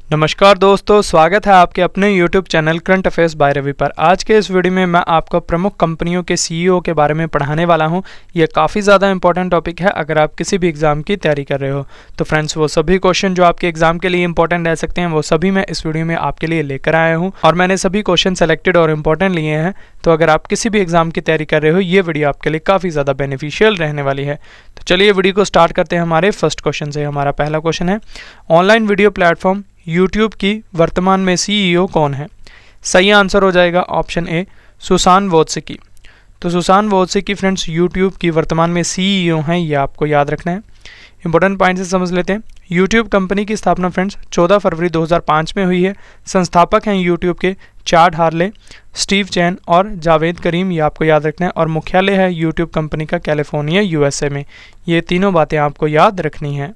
नमस्कार दोस्तों, स्वागत है आपके अपने YouTube channel current affairs by Ravi पर। आज के इस वीडियो में मैं आपको प्रमुख कंपनियों के CEO के बारे में पढ़ाने वाला हूं। ये काफ़ी ज़्यादा इंपॉर्टेंट टॉपिक है अगर आप किसी भी एग्ज़ाम की तैयारी कर रहे हो। तो फ्रेंड्स, वो सभी क्वेश्चन जो आपके एग्जाम के लिए इंपॉर्टेंट रह सकते हैं वो सभी मैं इस वीडियो में आपके लिए लेकर आया हूँ और मैंने सभी क्वेश्चन सेलेक्टेड और इम्पॉर्टेंट लिए हैं। तो अगर आप किसी भी एग्जाम की तैयारी कर रहे हो, ये वीडियो आपके लिए काफ़ी ज़्यादा बेनिफिशियल रहने वाली है। तो चलिए वीडियो को स्टार्ट करते हैं हमारे फर्स्ट क्वेश्चन से। हमारा पहला क्वेश्चन है, ऑनलाइन वीडियो प्लेटफॉर्म यूट्यूब की वर्तमान में CEO कौन है? सही आंसर हो जाएगा ऑप्शन ए, सुसान वोत्सिकी। तो सुसान वोत्सिकी फ्रेंड्स यूट्यूब की वर्तमान में CEO हैं, ये आपको याद रखना है। इंपॉर्टेंट पॉइंट से समझ लेते हैं। यूट्यूब कंपनी की स्थापना फ्रेंड्स 14 फरवरी 2005 में हुई है। संस्थापक हैं यूट्यूब के चाड हार्ले, स्टीव चैन और जावेद करीम, ये आपको याद रखना है। और मुख्यालय है यूट्यूब कंपनी का कैलिफोर्निया USA में। ये तीनों बातें आपको याद रखनी है।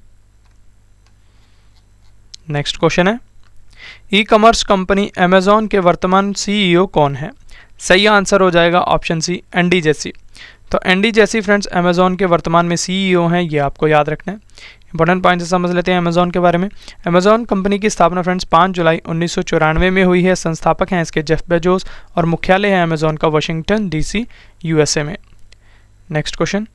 नेक्स्ट क्वेश्चन है, ई कॉमर्स कंपनी अमेजॉन के वर्तमान CEO कौन है? सही आंसर हो जाएगा ऑप्शन सी, एंडी जेसी। तो एंडी जेसी फ्रेंड्स अमेजॉन के वर्तमान में CEO हैं, ये आपको याद रखना है। इंपॉर्टेंट पॉइंट से समझ लेते हैं अमेजॉन के बारे में। अमेजॉन कंपनी की स्थापना फ्रेंड्स 5 जुलाई 1994 में हुई है। संस्थापक हैं इसके जेफ बेजोस और मुख्यालय है अमेजॉन का वाशिंगटन DC USA में। नेक्स्ट क्वेश्चन,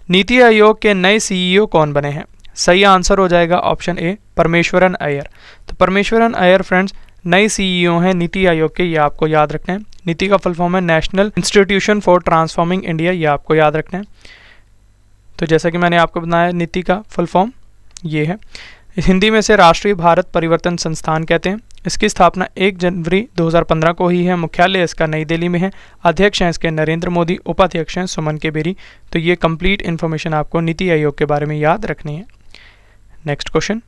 नीति आयोग के नए CEO कौन बने हैं? सही आंसर हो जाएगा ऑप्शन ए, परमेश्वरन अय्यर। तो परमेश्वरन अय्यर फ्रेंड्स नए CEO हैं नीति आयोग के, ये आपको याद रखना है। नीति का फुल फॉर्म है national institution for transforming India, ये आपको याद रखना है। तो जैसा कि मैंने आपको बताया, नीति का फुल फॉर्म ये है। हिंदी में से राष्ट्रीय भारत परिवर्तन संस्थान कहते हैं। इसकी स्थापना 1 जनवरी 2015 को हुई है। मुख्यालय इसका नई दिल्ली में है। अध्यक्ष हैं इसके नरेंद्र मोदी, उपाध्यक्ष हैं सुमन के बेरी। तो ये कंप्लीट इन्फॉर्मेशन आपको नीति आयोग के बारे में याद रखनी है। नेक्स्ट क्वेश्चन,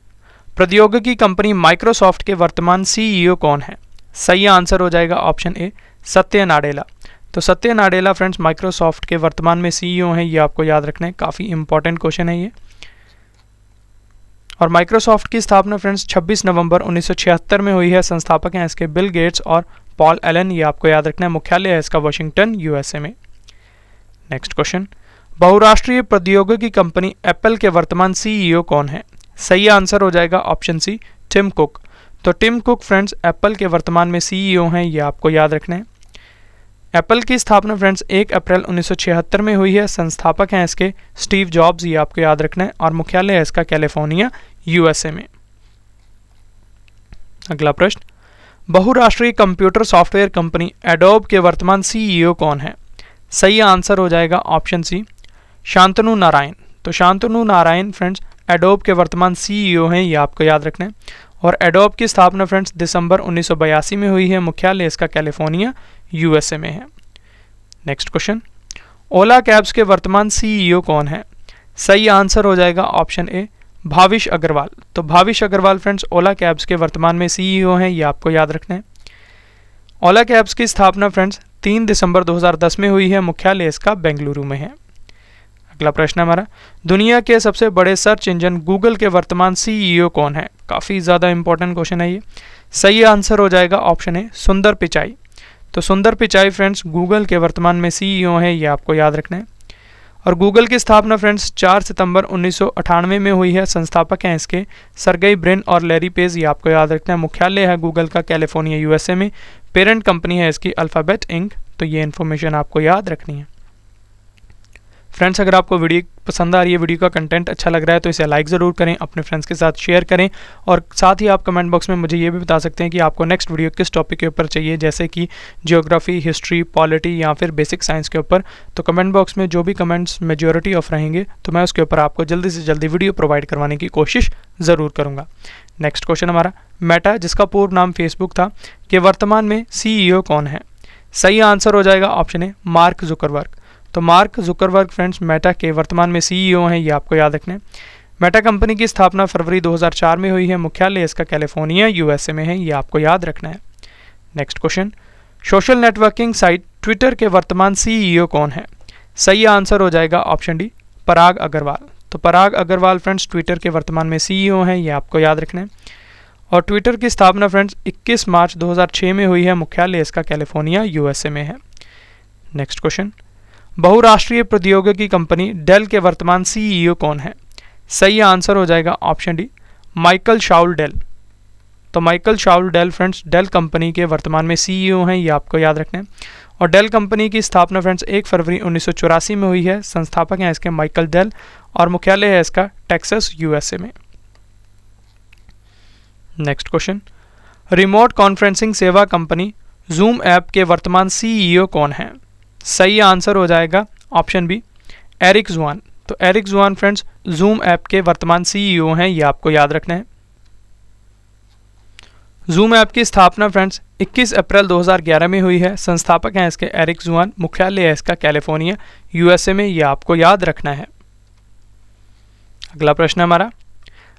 प्रौद्योगिकी कंपनी माइक्रोसॉफ्ट के वर्तमान CEO कौन है? सही आंसर हो जाएगा ऑप्शन ए, सत्य नाडेला। तो सत्य नाडेला फ्रेंड्स माइक्रोसॉफ्ट के वर्तमान में CEO हैं, ये आपको याद रखना है। काफ़ी इंपॉर्टेंट क्वेश्चन है ये। और माइक्रोसॉफ्ट की स्थापना फ्रेंड्स 26 नवंबर 1976 में हुई है। संस्थापक हैं इसके बिल गेट्स और पॉल एलन, ये आपको याद रखना है। मुख्यालय है इसका वाशिंगटन USA में। नेक्स्ट क्वेश्चन, बहुराष्ट्रीय प्रौद्योगिकी कंपनी एप्पल के वर्तमान CEO कौन है? सही आंसर हो जाएगा ऑप्शन सी, टिम कुक। तो टिम कुक फ्रेंड्स एप्पल के वर्तमान में CEO हैं, ये आपको याद रखना है। एप्पल की स्थापना फ्रेंड्स 1 अप्रैल 1976 में हुई है। संस्थापक हैं इसके स्टीव जॉब्स, ये आपको याद रखना है। और मुख्यालय है इसका कैलिफोर्निया USA में। अगला प्रश्न, बहुराष्ट्रीय कंप्यूटर सॉफ्टवेयर कंपनी एडोब के वर्तमान CEO कौन है? सही आंसर हो जाएगा ऑप्शन सी, शांतनु नारायण। तो शांतनु नारायण फ्रेंड्स एडोब के वर्तमान CEO हैं, ये आपको याद रखना है। और एडोब की स्थापना फ्रेंड्स दिसंबर 1982 में हुई है। मुख्यालय इसका कैलिफोर्निया USA में है। नेक्स्ट क्वेश्चन, ओला कैब्स के वर्तमान CEO कौन है? सही आंसर हो जाएगा ऑप्शन ए, भाविश अग्रवाल। तो भाविश अग्रवाल फ्रेंड्स ओला कैब्स के वर्तमान में CEO हैं, ये आपको याद रखना है। ओला कैब्स की स्थापना फ्रेंड्स 3 दिसंबर 2010 में हुई है। मुख्यालय इसका बेंगलुरु में है। अगला प्रश्न हमारा, दुनिया के सबसे बड़े सर्च इंजन गूगल के वर्तमान CEO कौन है? काफ़ी ज़्यादा इंपॉर्टेंट क्वेश्चन है ये। सही आंसर हो जाएगा ऑप्शन ए, सुंदर पिचाई। तो सुंदर पिचाई फ्रेंड्स गूगल के वर्तमान में CEO है, ये आपको याद रखना है। और गूगल की स्थापना फ्रेंड्स 4 सितंबर 1998 में हुई है। संस्थापक हैं इसके सर्गेई ब्रिन और लैरी पेज, ये आपको याद रखना है। मुख्यालय है गूगल का कैलिफोर्निया USA में। पेरेंट कंपनी है इसकी अल्फ़ाबेट इंक। तो ये इन्फॉर्मेशन आपको याद रखनी है। फ्रेंड्स, अगर आपको वीडियो पसंद आ रही है, वीडियो का कंटेंट अच्छा लग रहा है, तो इसे लाइक ज़रूर करें, अपने फ्रेंड्स के साथ शेयर करें। और साथ ही आप कमेंट बॉक्स में मुझे ये भी बता सकते हैं कि आपको नेक्स्ट वीडियो किस टॉपिक के ऊपर चाहिए, जैसे कि जियोग्राफी, हिस्ट्री, पॉलिटी या फिर बेसिक साइंस के ऊपर। तो कमेंट बॉक्स में जो भी कमेंट्स मेजॉरिटी ऑफ रहेंगे तो मैं उसके ऊपर आपको जल्दी से जल्दी वीडियो प्रोवाइड करवाने की कोशिश ज़रूर करूँगा। नेक्स्ट क्वेश्चन हमारा, मेटा जिसका पूर्व नाम फेसबुक था के वर्तमान में CEO कौन है? सही आंसर हो जाएगा ऑप्शन ए, मार्क जुकरबर्ग। तो मार्क जुकरबर्ग फ्रेंड्स मेटा के वर्तमान में CEO हैं, ये आपको याद रखना है। मेटा कंपनी की स्थापना फरवरी 2004 में हुई है। मुख्यालय इसका कैलिफोर्निया USA में है, ये आपको याद रखना है। Next question, social networking site Twitter के वर्तमान CEO कौन है? सही आंसर हो जाएगा ऑप्शन डी, पराग अग्रवाल। तो पराग अग्रवाल फ्रेंड्स ट्विटर के वर्तमान में CEO हैं, ये आपको याद रखना है। और ट्विटर की स्थापना फ्रेंड्स 21 मार्च 2006 में हुई है। मुख्यालय इसका कैलिफोर्निया USA में है। नेक्स्ट क्वेश्चन, बहुराष्ट्रीय प्रौद्योगिकी कंपनी डेल के वर्तमान CEO कौन है? सही आंसर हो जाएगा option D, Michael Saul Dell. तो Michael Saul Dell friends Dell company के वर्तमान में सीईओ हैं, ये आपको याद रखना है। और डेल कंपनी की स्थापना फ्रेंड्स 1 फरवरी 1984 में हुई है। संस्थापक हैं इसके माइकल डेल और मुख्यालय है इसका टेक्सास यूएसए में। नेक्स्ट क्वेश्चन, रिमोट कॉन्फ्रेंसिंग सेवा कंपनी जूम ऐप के वर्तमान सीईओ कौन है? सही आंसर हो जाएगा ऑप्शन बी, एरिक जुआन। तो एरिक जुआन फ्रेंड्स जूम ऐप के वर्तमान सीईओ हैं, ये आपको याद रखना है। जूम ऐप की स्थापना फ्रेंड्स 21 अप्रैल 2011 में हुई है। संस्थापक हैं इसके एरिक जुआन, मुख्यालय है इसका कैलिफोर्निया यूएसए में, ये आपको याद रखना है। अगला प्रश्न हमारा,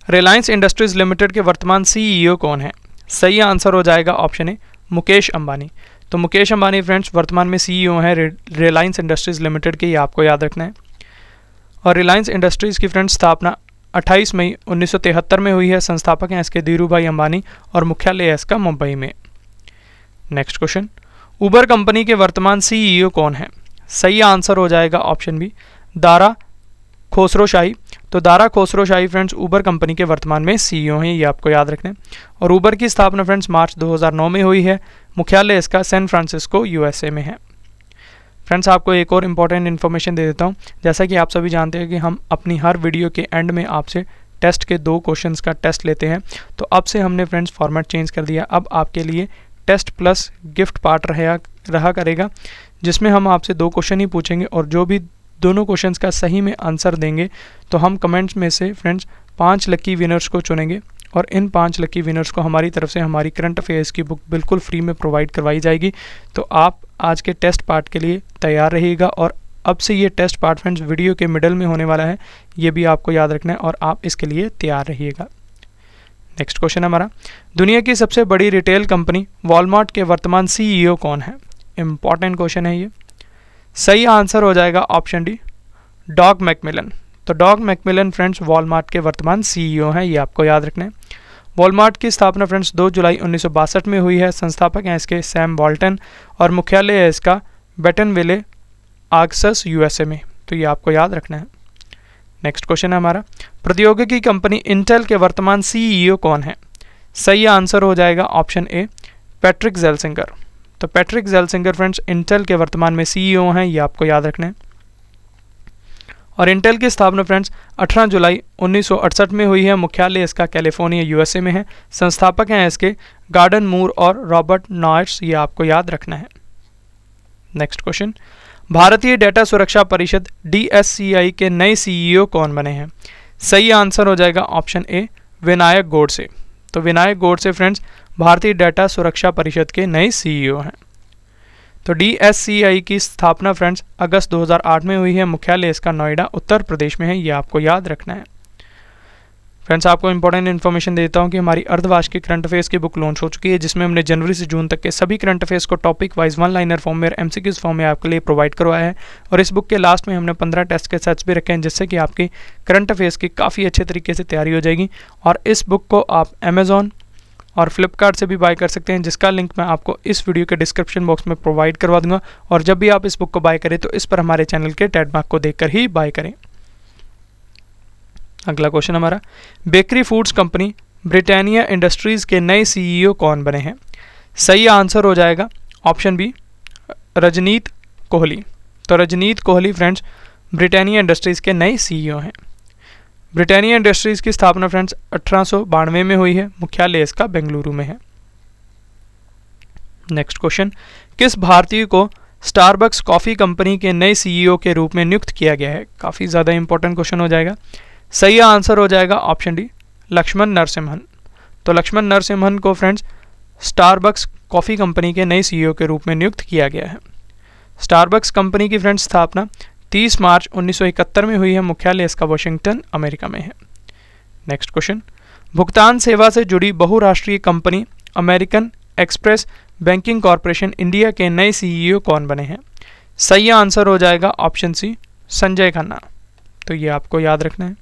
रिलायंस इंडस्ट्रीज लिमिटेड के वर्तमान सीईओ कौन है? सही आंसर हो जाएगा ऑप्शन ए, मुकेश अंबानी। तो मुकेश अंबानी फ्रेंड्स वर्तमान में सीईओ हैं रिलायंस इंडस्ट्रीज लिमिटेड के, ये आपको याद रखना है। और रिलायंस इंडस्ट्रीज की फ्रेंड्स स्थापना 28 मई 1973 में हुई है। संस्थापक हैं इसके धीरूभाई अंबानी और मुख्यालय है इसका मुंबई में। नेक्स्ट क्वेश्चन, उबर कंपनी के वर्तमान सीईओ कौन है? सही आंसर हो जाएगा ऑप्शन बी, दारा खोसरोशाही। तो दारा खोसरोशाही फ्रेंड्स उबर कंपनी के वर्तमान में सीईओ हैं, ये आपको याद रखना है। और उबर की स्थापना फ्रेंड्स मार्च 2009 में हुई है। मुख्यालय इसका सैन फ्रांसिस्को यूएसए में है। फ्रेंड्स आपको एक और इम्पॉर्टेंट इन्फॉर्मेशन दे देता हूँ। जैसा कि आप सभी जानते हैं कि हम अपनी हर वीडियो के एंड में आपसे टेस्ट के 2 क्वेश्चंस का टेस्ट लेते हैं, तो अब से हमने फ्रेंड्स फॉर्मेट चेंज कर दिया। अब आपके लिए टेस्ट प्लस गिफ्ट पार्ट रहा करेगा, जिसमें हम आपसे 2 क्वेश्चन ही पूछेंगे और जो भी दोनों क्वेश्चंस का सही में आंसर देंगे तो हम कमेंट्स में से फ्रेंड्स 5 लकी विनर्स को चुनेंगे और इन 5 लकी विनर्स को हमारी तरफ से हमारी करंट अफेयर्स की बुक बिल्कुल फ्री में प्रोवाइड करवाई जाएगी। तो आप आज के टेस्ट पार्ट के लिए तैयार रहिएगा। और अब से ये टेस्ट पार्ट फ्रेंड्स वीडियो के मिडल में होने वाला है, ये भी आपको याद रखना है और आप इसके लिए तैयार रहिएगा। नेक्स्ट क्वेश्चन हमारा, दुनिया की सबसे बड़ी रिटेल कंपनी वॉलमार्ट के वर्तमान सीईओ कौन है? इंपॉर्टेंट क्वेश्चन है ये। सही आंसर हो जाएगा ऑप्शन डी, डॉग मैकमिलन। तो डॉग मैकमिलन फ्रेंड्स वॉलमार्ट के वर्तमान सीईओ हैं, ये आपको याद रखना है। वॉलमार्ट की स्थापना फ्रेंड्स 2 जुलाई 1962 में हुई है। संस्थापक हैं इसके सैम वॉल्टन और मुख्यालय है इसका बेटनविले आर्काnsas यूएसए में, तो ये आपको याद रखना है। नेक्स्ट क्वेश्चन है हमारा, प्रौद्योगिकी कंपनी इंटेल के वर्तमान सीईओ कौन है? सही आंसर हो जाएगा ऑप्शन ए, पैट्रिक जेल्सिंगर। तो पैट्रिक जेल्सिंगर फ्रेंड्स इंटेल के वर्तमान में सीईओ हैं, ये आपको याद रखना है। और इंटेल की स्थापना फ्रेंड्स 18 जुलाई 1968 में हुई है। मुख्यालय इसका कैलिफोर्निया यूएसए में है। संस्थापक हैं इसके गार्डन मूर और रॉबर्ट नॉयर्स, ये आपको याद रखना है। नेक्स्ट क्वेश्चन, भारतीय डेटा सुरक्षा परिषद DSCI के नए सीईओ कौन बने हैं? सही आंसर हो जाएगा ऑप्शन ए, विनायक गोडसे। तो विनायक गोडसे फ्रेंड्स भारतीय डेटा सुरक्षा परिषद के नए सीईओ हैं। तो DSCI की स्थापना फ्रेंड्स अगस्त 2008 में हुई है। मुख्यालय इसका नोएडा उत्तर प्रदेश में है, ये आपको याद रखना है। फ्रेंड्स आपको इंपॉर्टेंट इन्फॉर्मेशन देता हूँ कि हमारी अर्धवार्षिक करंट अफेयर्स की बुक लॉन्च हो चुकी है, जिसमें हमने जनवरी से जून तक के सभी करंट अफेयर्स को टॉपिक वाइज 1 लाइनर फॉर्म में और MCQs फॉर्म में आपके लिए प्रोवाइड करवाया है। और इस बुक के लास्ट में हमने 15 टेस्ट के सेट्स भी रखे हैं, जिससे कि आपकी करंट अफेयर्स की काफ़ी अच्छे तरीके से तैयारी हो जाएगी। और इस बुक को आप Amazon और फ्लिपकार्ट से भी बाय कर सकते हैं, जिसका लिंक मैं आपको इस वीडियो के डिस्क्रिप्शन बॉक्स में प्रोवाइड करवा दूंगा। और जब भी आप इस बुक को बाय करें तो इस पर हमारे चैनल के टैग मार्क को देखकर ही बाय करें। अगला क्वेश्चन हमारा, bakery foods company Britannia industries के नए सीईओ कौन बने हैं? सही आंसर हो जाएगा ऑप्शन बी, रजनीत कोहली। तो रजनीत कोहली फ्रेंड्स ब्रिटानिया इंडस्ट्रीज के नए सीईओ हैं। ब्रिटानिया इंडस्ट्रीज की स्थापना फ्रेंड्स 1892 में हुई है। मुख्यालय इसका बेंगलुरु में है। नेक्स्ट क्वेश्चन, किस भारतीय को स्टारबक्स कॉफ़ी कंपनी के नए सीईओ के रूप में नियुक्त किया गया है? काफ़ी ज़्यादा इंपॉर्टेंट क्वेश्चन हो जाएगा। सही आंसर हो जाएगा ऑप्शन डी, लक्ष्मण नरसिम्हन। तो लक्ष्मण नरसिम्हन को फ्रेंड्स स्टारबक्स कॉफ़ी कंपनी के नए सीईओ के रूप में नियुक्त किया गया है। स्टारबक्स कंपनी की फ्रेंड्स स्थापना 30 मार्च 1971 में हुई है। मुख्यालय इसका वाशिंगटन अमेरिका में है। नेक्स्ट क्वेश्चन, भुगतान सेवा से जुड़ी बहुराष्ट्रीय company American express banking corporation India के नए सीईओ कौन बने हैं? सही आंसर हो जाएगा ऑप्शन सी, संजय खन्ना। तो ये आपको याद रखना है।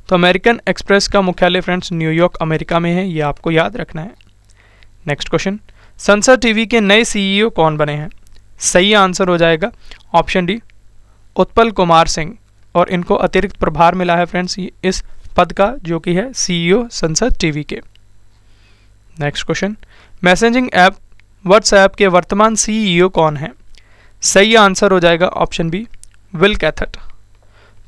तो अमेरिकन एक्सप्रेस का मुख्यालय फ्रेंड्स न्यूयॉर्क अमेरिका में है, ये आपको याद रखना है। नेक्स्ट क्वेश्चन, संसद टीवी के नए सीईओ कौन बने हैं? सही आंसर हो जाएगा ऑप्शन डी, उत्पल कुमार सिंह। और इनको अतिरिक्त प्रभार मिला है फ्रेंड्स इस पद का, जो कि है सीईओ संसद टीवी के। Next question, messaging app WhatsApp के वर्तमान सीईओ कौन है? सही आंसर हो जाएगा ऑप्शन बी, विल कैथट।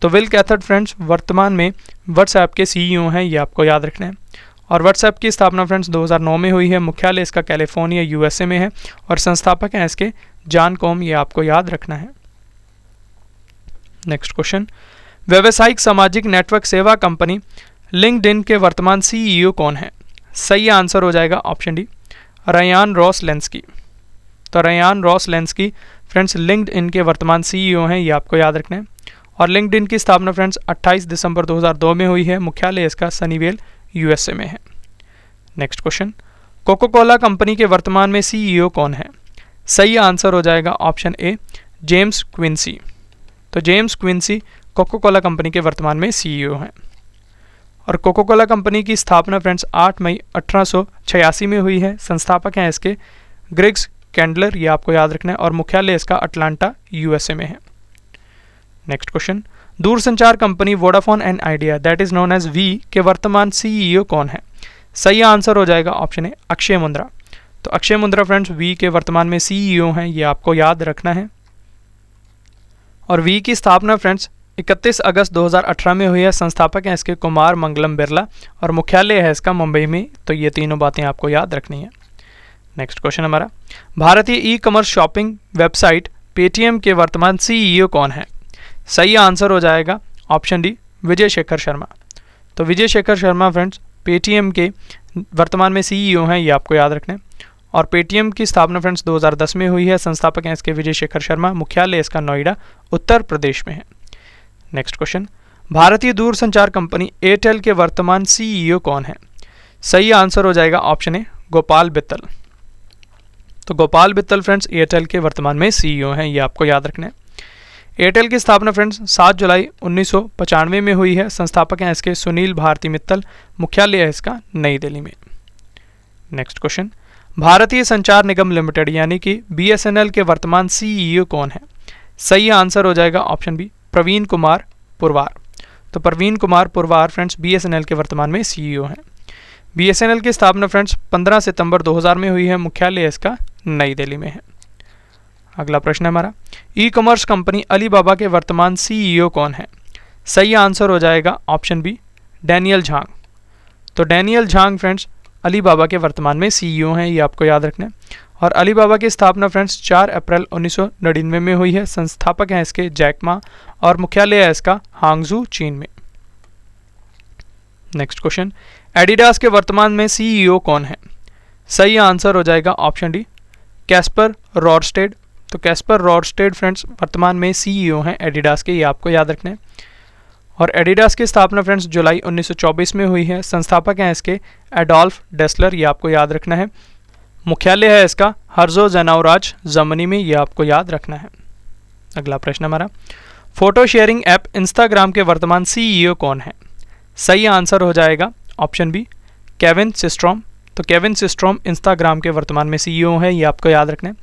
तो विल कैथट फ्रेंड्स वर्तमान में व्हाट्सएप के सीईओ हैं, ये आपको याद रखना है। और व्हाट्सएप की स्थापना फ्रेंड्स 2009 में हुई है। मुख्यालय इसका कैलिफोर्निया यूएसए में है और संस्थापक हैं इसके जॉन कॉम, ये आपको याद रखना है। नेक्स्ट क्वेश्चन, व्यावसायिक सामाजिक नेटवर्क सेवा कंपनी लिंक्डइन के वर्तमान सीईओ कौन है? सही आंसर हो जाएगा option D, Ryan Roslansky. तो Ryan Roslansky friends LinkedIn के वर्तमान सीईओ हैं, ये आपको याद रखना है। और लिंक्डइन की स्थापना फ्रेंड्स 28 दिसंबर 2002 में हुई है। मुख्यालय इसका सनीवेल यूएसए में है। Next question, Coca Cola company के वर्तमान में सीईओ कौन है? सही आंसर हो जाएगा ऑप्शन ए, जेम्स क्विंसी। तो James Quincey Coca Cola company के वर्तमान में सीईओ हैं। और कोको कोला कंपनी की स्थापना फ्रेंड्स 8 मई 1886 में हुई है। संस्थापक हैं इसके ग्रेग्स कैंडलर, ये आपको याद रखना है। और मुख्यालय इसका अटलांटा यूएसए में है। नेक्स्ट क्वेश्चन, दूरसंचार company Vodafone and Idea that is known as Vi के वर्तमान सीईओ कौन है? सही आंसर हो जाएगा ऑप्शन ए, अक्षय मुंद्रा। तो अक्षय मुंद्रा फ्रेंड्स वी के वर्तमान में सीईओ हैं, ये आपको याद रखना है। और वी की स्थापना फ्रेंड्स 31 अगस्त 2018 में हुई है। संस्थापक हैं इसके कुमार मंगलम बिरला और मुख्यालय है इसका मुंबई में। तो ये तीनों बातें आपको याद रखनी है। नेक्स्ट क्वेश्चन हमारा, भारतीय e commerce shopping website Paytm के वर्तमान सीईओ कौन है? सही आंसर हो जाएगा ऑप्शन डी, विजय शेखर शर्मा। तो विजय शेखर शर्मा फ्रेंड्स पेटीएम के वर्तमान में सीईओ हैं, ये आपको याद रखना है। और पेटीएम की स्थापना फ्रेंड्स 2010 में हुई है। संस्थापक हैं इसके विजय शेखर शर्मा। मुख्यालय इसका नोएडा उत्तर प्रदेश में है। नेक्स्ट क्वेश्चन, भारतीय दूरसंचार कंपनी एयरटेल के वर्तमान सीईओ कौन है? सही आंसर हो जाएगा ऑप्शन ए, गोपाल बित्तल। तो गोपाल बित्तल फ्रेंड्स एयरटेल के वर्तमान में सीईओ हैं, ये आपको याद रखना है। एयरटेल की स्थापना फ्रेंड्स 7 जुलाई 1995 में हुई है। संस्थापक हैं इसके सुनील भारती मित्तल। मुख्यालय है इसका नई दिल्ली में। नेक्स्ट क्वेश्चन, भारतीय संचार निगम लिमिटेड यानी कि बीएसएनएल के वर्तमान सीईओ कौन है? सही आंसर हो जाएगा ऑप्शन बी, प्रवीण कुमार पुरवार। तो प्रवीण कुमार पुरवार फ्रेंड्स बीएसएनएल के वर्तमान में सीईओ हैं। बीएसएनएल की स्थापना फ्रेंड्स 15 सितंबर 2000 में हुई है। मुख्यालय इसका नई दिल्ली में है। अगला प्रश्न है हमारा, ई कॉमर्स कंपनी अलीबाबा के वर्तमान सीईओ कौन है? सही आंसर हो जाएगा ऑप्शन बी, डैनियल झांग। तो डैनियल झांग फ्रेंड्स अलीबाबा के वर्तमान में सीईओ हैं, ये आपको याद रखना है। और अलीबाबा की स्थापना फ्रेंड्स 4 अप्रैल 1999 में हुई है। संस्थापक हैं इसके जैक मा और मुख्यालय है इसका हांगझू चीन में। नेक्स्ट क्वेश्चन, एडिडास के वर्तमान में सीईओ कौन है? सही आंसर हो जाएगा ऑप्शन डी, कैस्पर रॉरस्टेड। तो कैस्पर रॉरस्टेड फ्रेंड्स वर्तमान में सीईओ हैं एडिडास के, ये आपको याद रखना है। और एडिडास की स्थापना फ्रेंड्स जुलाई 1924 में हुई है। संस्थापक हैं इसके एडोल्फ डेस्लर, ये आपको याद रखना है। मुख्यालय है इसका हर्जो जनावराज जर्मनी में, ये आपको याद रखना है। अगला प्रश्न हमारा, फोटो शेयरिंग ऐप इंस्टाग्राम के वर्तमान सीईओ कौन है? सही आंसर हो जाएगा ऑप्शन बी, केविन सिस्ट्रॉम। तो केविन सिस्ट्रॉम इंस्टाग्राम के वर्तमान में सीईओ है, ये आपको याद रखना है।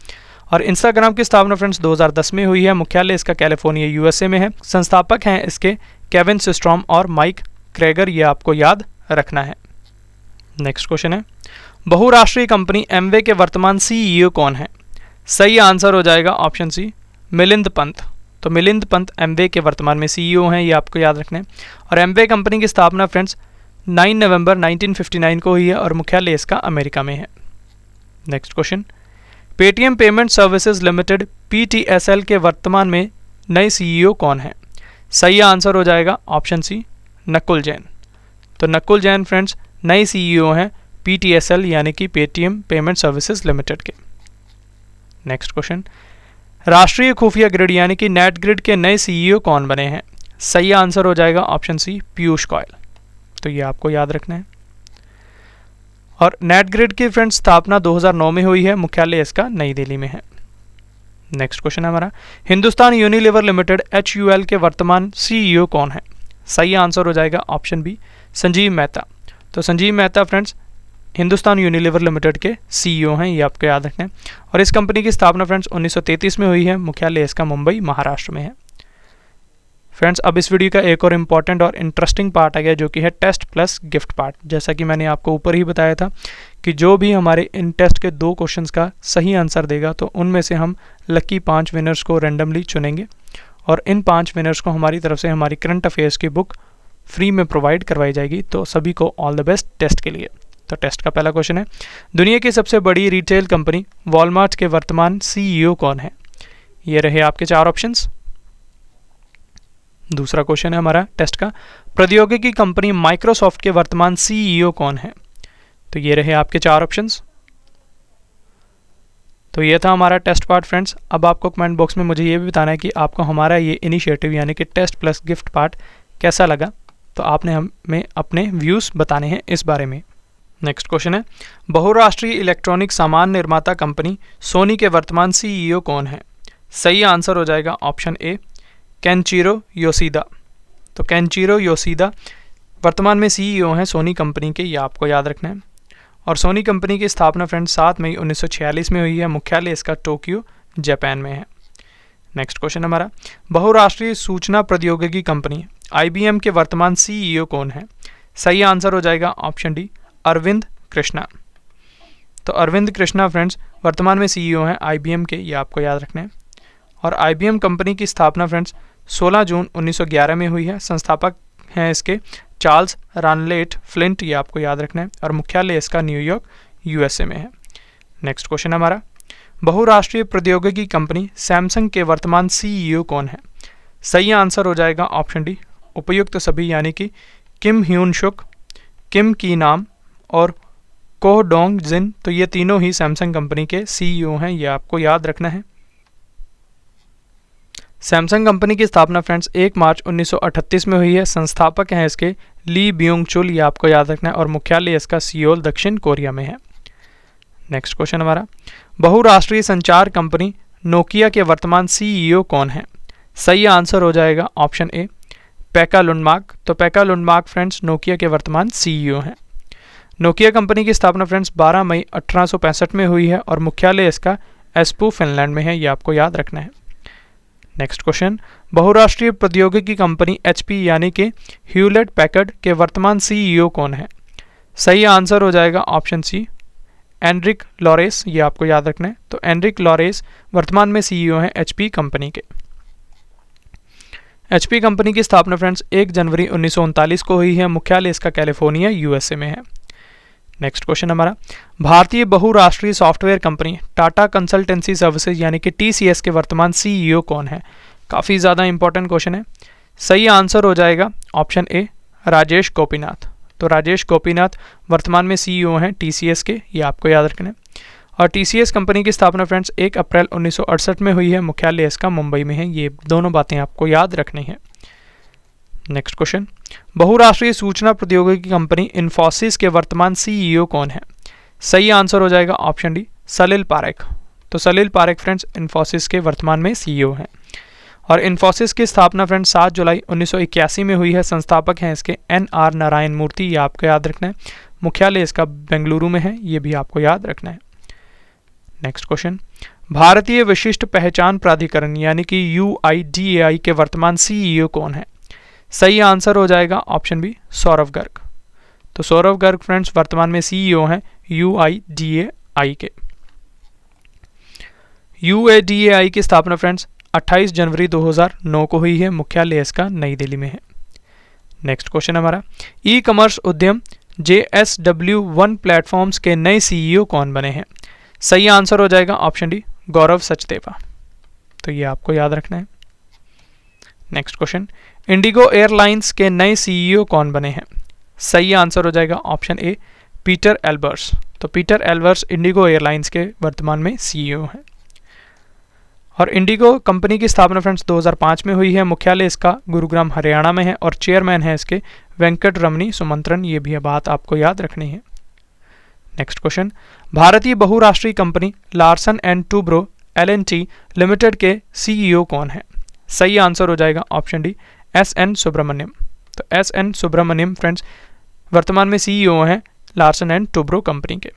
और इंस्टाग्राम की स्थापना फ्रेंड्स 2010 में हुई है। मुख्यालय इसका कैलिफोर्निया यूएसए में है। संस्थापक हैं इसके केविन सिस्ट्रॉम और माइक क्रेगर, ये आपको याद रखना है। नेक्स्ट क्वेश्चन है, बहुराष्ट्रीय कंपनी एमवे के वर्तमान सीईओ कौन है? सही आंसर हो जाएगा ऑप्शन सी, मिलिंद पंत। तो मिलिंद पंत एमवे के वर्तमान में सीईओ हैं, ये आपको याद रखना है। और एमवे कंपनी की स्थापना फ्रेंड्स 9 नवंबर 1959 को हुई है और मुख्यालय इसका अमेरिका में है। Next question, Paytm payment services limited PTSL के वर्तमान में नए सीईओ कौन है? सही आंसर हो जाएगा ऑप्शन सी, नकुल जैन। तो नकुल जैन फ्रेंड्स नए सीईओ हैं पीटीएसएल यानी कि पेटीएम पेमेंट सर्विसेज लिमिटेड के। नेक्स्ट क्वेश्चन, राष्ट्रीय खुफिया ग्रिड यानी कि नेट ग्रिड के नए सीईओ कौन बने हैं? सही आंसर हो जाएगा ऑप्शन सी, पीयूष गोयल। तो ये आपको याद रखना है। और नेट ग्रिड की फ्रेंड्स स्थापना 2009 में हुई है। मुख्यालय इसका नई दिल्ली में है। नेक्स्ट क्वेश्चन है हमारा, हिंदुस्तान यूनिलीवर लिमिटेड HUL के वर्तमान सीईओ कौन है? सही आंसर हो जाएगा ऑप्शन बी, संजीव मेहता। तो Sanjeev Mehta friends Hindustan Unilever limited के सीईओ हैं, ये आपको याद रखना है। और इस कंपनी की स्थापना फ्रेंड्स 1933 में हुई है। मुख्यालय इसका मुंबई महाराष्ट्र में है। फ्रेंड्स अब इस वीडियो का एक और इम्पॉर्टेंट और इंटरेस्टिंग पार्ट आ गया, जो कि है टेस्ट प्लस गिफ्ट पार्ट। जैसा कि मैंने आपको ऊपर ही बताया था कि जो भी हमारे इन टेस्ट के 2 क्वेश्चंस का सही आंसर देगा तो उनमें से हम लकी 5 विनर्स को रैंडमली चुनेंगे और इन 5 विनर्स को हमारी तरफ से हमारी करंट अफेयर्स की बुक फ्री में प्रोवाइड करवाई जाएगी। तो सभी को ऑल द बेस्ट टेस्ट के लिए। तो टेस्ट का पहला क्वेश्चन है, दुनिया की सबसे बड़ी रिटेल कंपनी वॉलमार्ट के वर्तमान CEO कौन है? ये रहे आपके 4 ऑप्शंस। दूसरा क्वेश्चन है हमारा टेस्ट का, प्रौद्योगिकी कंपनी माइक्रोसॉफ्ट के वर्तमान CEO कौन है? तो ये रहे आपके 4 ऑप्शंस। तो ये था हमारा टेस्ट पार्ट फ्रेंड्स। अब आपको कमेंट बॉक्स में मुझे ये भी बताना है कि आपको हमारा ये इनिशिएटिव यानी कि टेस्ट प्लस गिफ्ट पार्ट कैसा लगा। तो आपने हमें अपने व्यूज़ बताने हैं इस बारे में। नेक्स्ट क्वेश्चन है, बहुराष्ट्रीय इलेक्ट्रॉनिक सामान निर्माता कंपनी सोनी के वर्तमान CEO कौन है? सही आंसर हो जाएगा ऑप्शन ए, केनचिरो योशीदा। तो केनचिरो योशीदा वर्तमान में CEO हैं सोनी कंपनी के, ये आपको याद रखना है। और सोनी कंपनी की स्थापना फ्रेंड्स 7 मई 1946 में हुई है। मुख्यालय इसका टोक्यो जापान में है। नेक्स्ट क्वेश्चन हमारा, बहुराष्ट्रीय सूचना प्रौद्योगिकी कंपनी IBM के वर्तमान CEO कौन है? सही आंसर हो जाएगा ऑप्शन डी, अरविंद कृष्णा। तो अरविंद कृष्णा फ्रेंड्स वर्तमान में CEO हैं IBM के, ये आपको याद रखना है। और IBM कंपनी की स्थापना फ्रेंड्स 16 जून 1911 में हुई है। संस्थापक हैं इसके चार्ल्स रानलेट फ्लिंट, ये आपको याद रखना है। और मुख्यालय इसका न्यूयॉर्क USA में है। नेक्स्ट क्वेश्चन हमारा, बहुराष्ट्रीय प्रौद्योगिकी कंपनी सैमसंग के वर्तमान CEO कौन है? सही आंसर हो जाएगा ऑप्शन डी, उपयुक्त सभी यानी कि किम ह्यून शुक, किम की नाम और कोह डोंग जिन। तो ये तीनों ही सैमसंग कंपनी के CEO हैं, ये आपको याद रखना है। सैमसंग कंपनी की स्थापना फ्रेंड्स 1 मार्च 1938 में हुई है। संस्थापक हैं इसके ली ब्योंग चुल, ये आपको याद रखना है। और मुख्यालय इसका सियोल दक्षिण कोरिया में है। नेक्स्ट क्वेश्चन हमारा, बहुराष्ट्रीय संचार कंपनी नोकिया के वर्तमान CEO कौन है? सही आंसर हो जाएगा ऑप्शन ए, पेका लुंडमार्क। तो पेका लुंडमार्क फ्रेंड्स नोकिया के वर्तमान CEO हैं। नोकिया कंपनी की स्थापना फ्रेंड्स 12 मई 1865 में हुई है और मुख्यालय इसका एस्पू फिनलैंड में है, ये आपको याद रखना है। नेक्स्ट क्वेश्चन, बहुराष्ट्रीय प्रौद्योगिकी कंपनी HP यानी कि ह्यूलेट पैकर्ड के वर्तमान CEO कौन है? सही आंसर हो जाएगा ऑप्शन सी, एनरिक लॉरेस, ये आपको याद रखना है। तो एनरिक लॉरेस वर्तमान में CEO हैं HP कंपनी के। HP कंपनी की स्थापना फ्रेंड्स 1 जनवरी 1939 को हुई है। मुख्यालय इसका कैलिफोर्निया USA में है। नेक्स्ट क्वेश्चन हमारा, भारतीय बहुराष्ट्रीय software company Tata consultancy services यानी कि TCS के वर्तमान CEO कौन है? काफ़ी ज़्यादा इंपॉर्टेंट क्वेश्चन है। सही आंसर हो जाएगा ऑप्शन ए, राजेश गोपीनाथ। तो राजेश गोपीनाथ वर्तमान में CEO हैं TCS के, ये आपको याद रखना है। और TCS कंपनी की स्थापना फ्रेंड्स 1 अप्रैल 1968 में हुई है। मुख्यालय इसका मुंबई में है। ये दोनों बातें आपको याद रखनी है। नेक्स्ट क्वेश्चन, बहुराष्ट्रीय सूचना प्रौद्योगिकी कंपनी इन्फोसिस के वर्तमान CEO कौन है? सही आंसर हो जाएगा ऑप्शन डी, सलिल पारेख। तो सलिल पारेख फ्रेंड्स इन्फोसिस के वर्तमान में CEO हैं। और इन्फोसिस की स्थापना फ्रेंड्स 7 जुलाई 1981 में हुई है। संस्थापक हैं इसके NR नारायण मूर्ति, ये आपको याद रखना है। मुख्यालय इसका बेंगलुरु में है, ये भी आपको याद रखना है। नेक्स्ट क्वेश्चन, भारतीय विशिष्ट पहचान प्राधिकरण यानी कि UIDAI के वर्तमान CEO कौन है? सही आंसर हो जाएगा ऑप्शन बी, सौरभ गर्ग। तो सौरभ गर्ग फ्रेंड्स वर्तमान में CEO हैं UIDAI के। UIDAI की स्थापना फ्रेंड्स 28 जनवरी 2009 को हुई है। मुख्यालय इसका नई दिल्ली में है। नेक्स्ट क्वेश्चन हमारा, ई-कॉमर्स उद्यम JSW1 प्लेटफॉर्म्स के नए CEO कौन बने हैं? सही आंसर हो जाएगा ऑप्शन डी, गौरव सचदेवा। तो ये आपको याद रखना है। नेक्स्ट क्वेश्चन, इंडिगो एयरलाइंस के नए CEO कौन बने हैं? सही आंसर हो जाएगा ऑप्शन ए, पीटर एल्बर्स। तो पीटर एल्बर्स इंडिगो एयरलाइंस के वर्तमान में CEO हैं। और इंडिगो कंपनी की स्थापना फ्रेंड्स 2005 में हुई है। मुख्यालय इसका गुरुग्राम हरियाणा में है और चेयरमैन है इसके वेंकट रमनी सुमंत्रन, ये भी बात आपको याद रखनी है। नेक्स्ट क्वेश्चन, भारतीय बहुराष्ट्रीय company Larsen and Toubro LNT limited के CEO कौन है? सही आंसर हो जाएगा ऑप्शन डी, SN सुब्रमण्यम। तो SN सुब्रमण्यम फ्रेंड्स वर्तमान में CEO हैं लार्सन एंड टूब्रो कंपनी के।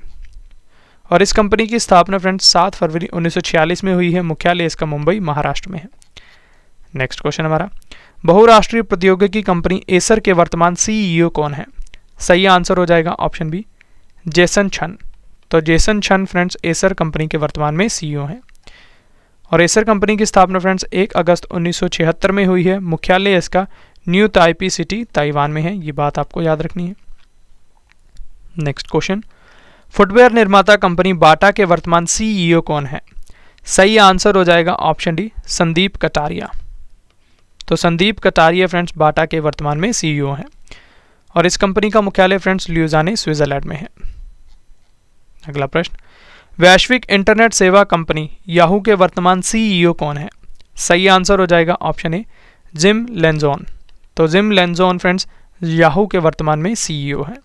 और इस कंपनी की स्थापना फ्रेंड्स 7 फरवरी 1946 में हुई है। मुख्यालय इसका मुंबई महाराष्ट्र में है। नेक्स्ट क्वेश्चन हमारा, बहुराष्ट्रीय प्रौद्योगिकी कंपनी एसर के वर्तमान सीईओ कौन है? सही आंसर हो जाएगा ऑप्शन बी, जेसन शन। तो जेसन शन फ्रेंड्स एसर कंपनी के वर्तमान में सीईओ हैं। और एसर कंपनी की स्थापना फ्रेंड्स 1 अगस्त 1976 में हुई है। मुख्यालय इसका न्यू ताइपी सिटी ताइवान में है। ये बात आपको याद रखनी है। नेक्स्ट क्वेश्चन, फुटवेयर निर्माता कंपनी बाटा के वर्तमान सीईओ कौन है? सही आंसर हो जाएगा ऑप्शन डी, संदीप कटारिया। तो संदीप कटारिया फ्रेंड्स बाटा के वर्तमान में सीईओ हैं। और इस कंपनी का मुख्यालय फ्रेंड्स ल्यूजाने स्विट्जरलैंड में है। अगला प्रश्न, वैश्विक इंटरनेट सेवा कंपनी याहू के वर्तमान सीईओ कौन है? सही आंसर हो जाएगा ऑप्शन ए, जिम लेंजोन। तो जिम लेंजोन फ्रेंड्स याहू के वर्तमान में सीईओ है।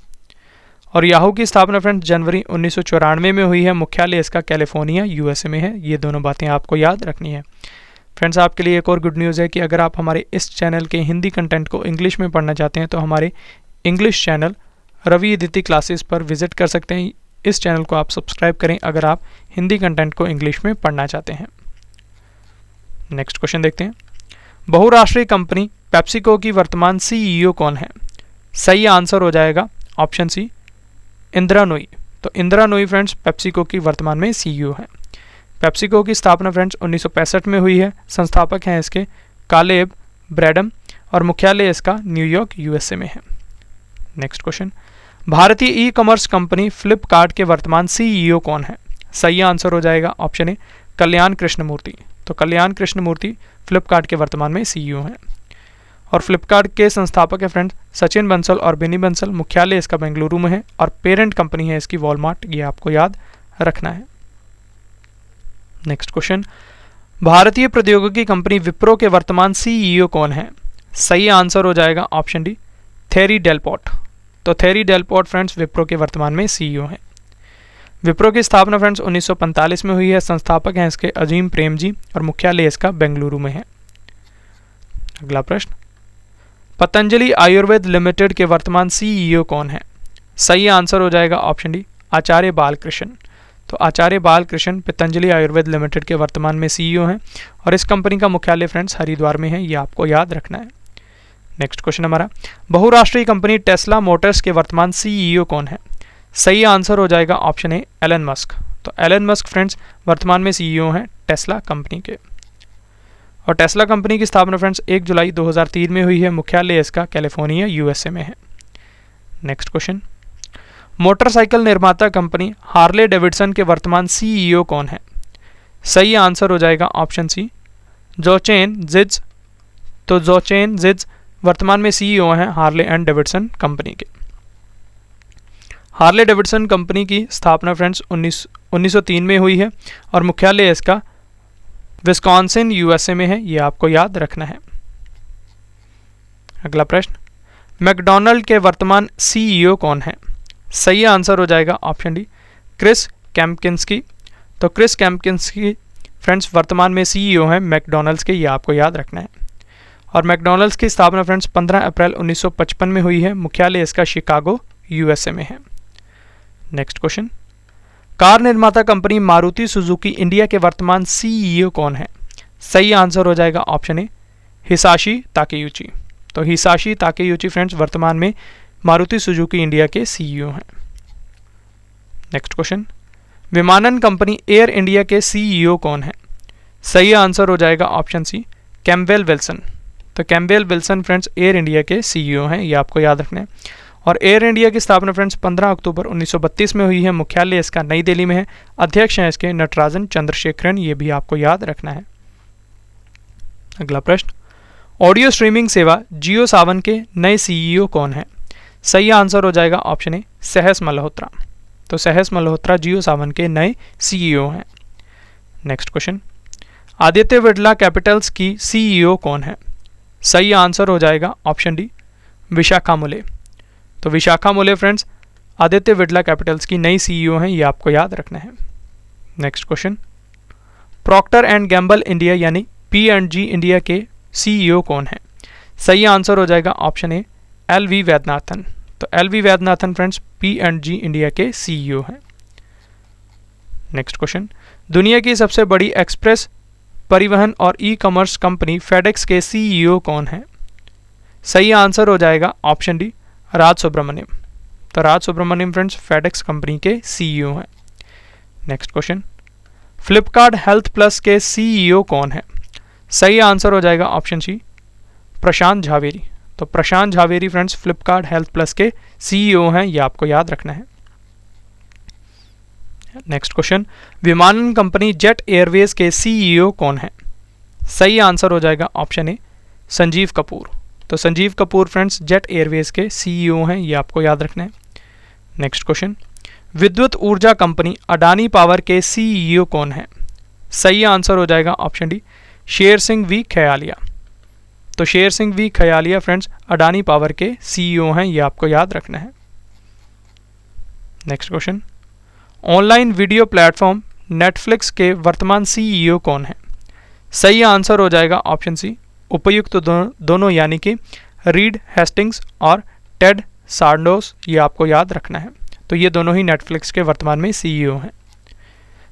और याहू की स्थापना फ्रेंड्स जनवरी 1994 में हुई है। मुख्यालय इसका कैलिफोर्निया यूएसए में है। ये दोनों बातें आपको याद रखनी है। फ्रेंड्स आपके लिए एक और गुड न्यूज़ है कि अगर आप हमारे इस चैनल के हिंदी कंटेंट को इंग्लिश में पढ़ना चाहते हैं तो हमारे English channel Ravi Aditi classes पर विजिट कर सकते हैं। इस चैनल को आप सब्सक्राइब करें अगर आप हिंदी कंटेंट को इंग्लिश में पढ़ना चाहते हैं। नेक्स्ट क्वेश्चन देखते हैं, बहुराष्ट्रीय कंपनी पेप्सिको की वर्तमान सीईओ कौन है? सही आंसर हो जाएगा ऑप्शन सी, इंदिरा नोई। तो इंदिरा नोई फ्रेंड्स पेप्सिको की वर्तमान में सीईओ है। पेप्सिको की स्थापना फ्रेंड्स 1965 में हुई है। संस्थापक हैं इसके कालेब ब्रैडम और मुख्यालय इसका न्यूयॉर्क यूएसए में है। नेक्स्ट क्वेश्चन, भारतीय ई कॉमर्स कंपनी फ्लिपकार्ट के वर्तमान सीईओ कौन है? सही आंसर हो जाएगा ऑप्शन ए, कल्याण कृष्णमूर्ति। तो कल्याण कृष्णमूर्ति फ्लिपकार्ट के वर्तमान में सीईओ हैं। और फ्लिपकार्ट के संस्थापक है फ्रेंड्स सचिन बंसल और बिनी बंसल। मुख्यालय इसका बेंगलुरु में है और पेरेंट कंपनी है इसकी वॉलमार्ट। ये आपको याद रखना है। नेक्स्ट क्वेश्चन, भारतीय प्रौद्योगिकी कंपनी विप्रो के वर्तमान सीईओ कौन है? सही आंसर हो जाएगा ऑप्शन डी, थेरी डेलपोर्ट। तो थेरी डेलपोर्ट फ्रेंड्स विप्रो के वर्तमान में सीईओ हैं। विप्रो की स्थापना फ्रेंड्स 1945 में हुई है। संस्थापक हैं इसके अजीम प्रेम जी और मुख्यालय इसका बेंगलुरु में है। अगला प्रश्न, पतंजलि आयुर्वेद लिमिटेड के वर्तमान सीईओ कौन है? सही आंसर हो जाएगा ऑप्शन डी, आचार्य बालकृष्ण। तो आचार्य बालकृष्ण पतंजलि आयुर्वेद लिमिटेड के वर्तमान में सीईओ हैं। और इस कंपनी का मुख्यालय फ्रेंड्स हरिद्वार में है। ये आपको याद रखना है। नेक्स्ट क्वेश्चन हमारा, बहुराष्ट्रीय कंपनी टेस्ला मोटर्स के वर्तमान सीईओ कौन है? सही आंसर हो जाएगा ऑप्शन ए, एलन मस्क। तो एलन मस्क फ्रेंड्स वर्तमान में सीईओ हैं टेस्ला कंपनी के। और टेस्ला कंपनी की स्थापना फ्रेंड्स 1 जुलाई 2003 में हुई है। मुख्यालय इसका कैलिफोर्निया यूएसए में है। नेक्स्ट क्वेश्चन, मोटरसाइकिल निर्माता कंपनी हार्ले डेविडसन के वर्तमान सीईओ कौन है? सही आंसर हो जाएगा ऑप्शन सी, जोचेन जिज। तो जोचेन जिज वर्तमान में सीईओ हैं हार्ले एंड डेविडसन कंपनी के। हार्ले डेविडसन कंपनी की स्थापना फ्रेंड्स 1903 में हुई है और मुख्यालय इसका विस्कॉन्सिन यूएसए में है। ये आपको याद रखना है। अगला प्रश्न, मैकडॉनल्ड के वर्तमान सीईओ कौन है? सही आंसर हो जाएगा ऑप्शन डी, क्रिस कैम्पकिंस्की। तो क्रिस कैम्पकिंस्की फ्रेंड्स वर्तमान में सीईओ हैं मैकडॉनल्ड्स के। ये आपको याद रखना है। और मैकडॉनल्ड्स की स्थापना फ्रेंड्स 15 अप्रैल 1955 में हुई है। मुख्यालय इसका शिकागो यूएसए में है। नेक्स्ट क्वेश्चन, कार निर्माता कंपनी मारुति सुजुकी इंडिया के वर्तमान सीईओ कौन है? सही आंसर हो जाएगा ऑप्शन ए, हिसाशी ताकेयुची। तो हिसाशी ताकेयुची फ्रेंड्स वर्तमान में मारुति सुजुकी इंडिया के सीईओ हैं। नेक्स्ट क्वेश्चन, विमानन कंपनी एयर इंडिया के सीईओ कौन है? सही आंसर हो जाएगा ऑप्शन सी, कैम्पबेल विल्सन। तो Campbell Wilson friends air India के सीईओ हैं। ये आपको याद रखना है। और एयर इंडिया की स्थापना फ्रेंड्स 15 अक्टूबर 1932 में हुई है। मुख्यालय इसका नई दिल्ली में है। अध्यक्ष हैं इसके नटराजन चंद्रशेखरन। ये भी आपको याद रखना है। अगला प्रश्न, ऑडियो स्ट्रीमिंग सेवा जियो सावन के नए सीईओ कौन है? सही आंसर हो जाएगा ऑप्शन ए, सहस मल्होत्रा। तो सहस मल्होत्रा जियो सावन के नए सीईओ हैं। Next question, Aditya Birla capitals की सीईओ कौन है? सही आंसर हो जाएगा ऑप्शन डी, विशाखा मुले। तो विशाखा मुले फ्रेंड्स आदित्य बिरला कैपिटल्स की नई सीईओ हैं। ये आपको याद रखना है। Next question, Procter and Gamble India यानी P&G इंडिया के सीईओ कौन है? सही आंसर हो जाएगा ऑप्शन ए, LV वैद्यनाथन। तो LV Vaidyanathan friends P&G India के सीईओ हैं। नेक्स्ट क्वेश्चन, दुनिया की सबसे बड़ी एक्सप्रेस परिवहन और ई कॉमर्स कंपनी फेडेक्स के सीईओ कौन है? सही आंसर हो जाएगा ऑप्शन डी, राज सुब्रमण्यम। तो राज सुब्रमण्यम फ्रेंड्स फेडेक्स कंपनी के सीईओ हैं। Next question, Flipkart health plus के सीईओ कौन है? सही आंसर हो जाएगा ऑप्शन सी, प्रशांत झावेरी। तो Prashant Jhaveri friends Flipkart health plus के सीईओ हैं, ये आपको याद रखना है। नेक्स्ट क्वेश्चन, विमानन कंपनी जेट एयरवेज के सीईओ कौन है? सही आंसर हो जाएगा ऑप्शन ए, संजीव कपूर। तो Sanjeev Kapoor friends jet Airways के सीईओ हैं, ये आपको याद रखना है। नेक्स्ट क्वेश्चन, विद्युत ऊर्जा कंपनी अडानी पावर के सीईओ कौन है? सही आंसर हो जाएगा ऑप्शन डी, शेर सिंह वी खयालिया। तो Sher Singh V Khayalia friends Adani power के सीईओ हैं, ये आपको याद रखना है। Next question, online video platform Netflix के वर्तमान सीईओ कौन है? सही आंसर हो जाएगा ऑप्शन सी, उपयुक्त दोनों यानी कि रीड हेस्टिंग्स और टेड सार्डोस, ये आपको याद रखना है। तो ये दोनों ही नेटफ्लिक्स के वर्तमान में सीईओ हैं।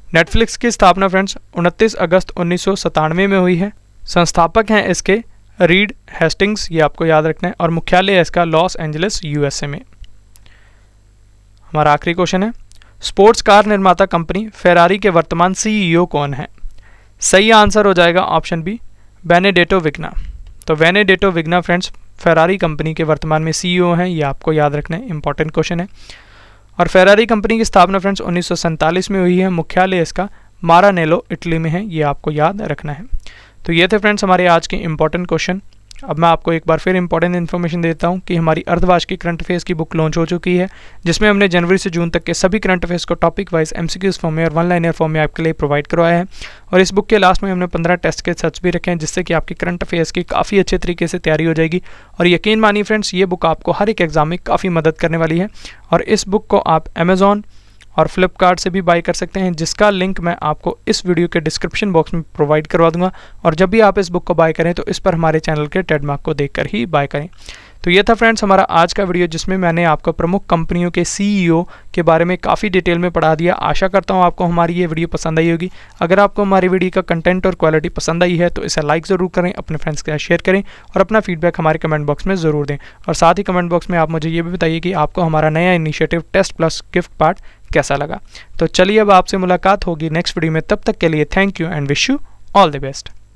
नेटफ्लिक्स की स्थापना फ्रेंड्स 29 अगस्त 1997 में हुई है। संस्थापक हैं इसके रीड हेस्टिंग्स, ये आपको याद रखना है, और मुख्यालय है इसका लॉस एंजलिस यूएसए में। हमारा आखिरी क्वेश्चन है, स्पोर्ट्स कार निर्माता कंपनी फेरारी के वर्तमान सीईओ कौन है? सही आंसर हो जाएगा ऑप्शन बी, बेनेडेटो विग्ना। तो बेनेडेटो विग्ना फ्रेंड्स फेरारी कंपनी के वर्तमान में सीईओ हैं, ये आपको याद रखना है, इंपॉर्टेंट क्वेश्चन है। और फेरारी कंपनी की स्थापना फ्रेंड्स 1947 में हुई है। मुख्यालय इसका मारानेलो इटली में है, ये आपको याद रखना है। तो ये थे फ्रेंड्स हमारे आज के इंपॉर्टेंट क्वेश्चन। अब मैं आपको एक बार फिर इंपॉर्टेंट इन्फॉर्मेशन देता हूँ कि हमारी अर्धवार्षिक करंट अफेयर्स की बुक लॉन्च हो चुकी है, जिसमें हमने जनवरी से जून तक के सभी करंट अफेयर्स को टॉपिक वाइज एमसीक्यूज फॉर्म में और वन लाइनर फॉर्म में आपके लिए प्रोवाइड करवाया है। और इस बुक के लास्ट में हमने 15 टेस्ट के सेट्स भी रखे हैं, जिससे कि आपकी करंट अफेयर्स की काफ़ी अच्छे तरीके से तैयारी हो जाएगी। और यकीन मानिए फ्रेंड्स, ये बुक आपको हर एक एग्जाम में काफ़ी मदद करने वाली है। और इस बुक को आप अमेजॉन और फ्लिपकार्ट से भी बाय कर सकते हैं, जिसका लिंक मैं आपको इस वीडियो के डिस्क्रिप्शन बॉक्स में प्रोवाइड करवा दूंगा। और जब भी आप इस बुक को बाय करें तो इस पर हमारे चैनल के ट्रेडमार्क को देखकर ही बाय करें। तो ये था फ्रेंड्स हमारा आज का वीडियो, जिसमें मैंने आपको प्रमुख कंपनियों के सीईओ के बारे में काफ़ी डिटेल में पढ़ा दिया। आशा करता हूँ आपको हमारी ये वीडियो पसंद आई होगी। अगर आपको हमारी वीडियो का कंटेंट और क्वालिटी पसंद आई है तो इसे लाइक ज़रूर करें, अपने फ्रेंड्स के साथ शेयर करें और अपना फीडबैक हमारे कमेंट बॉक्स में ज़रूर दें। और साथ ही कमेंट बॉक्स में आप मुझे ये भी बताइए कि आपको हमारा नया initiative test plus gift part कैसा लगा। तो चलिए अब आपसे मुलाकात होगी नेक्स्ट वीडियो में। तब तक के लिए thank you and wish you all the best.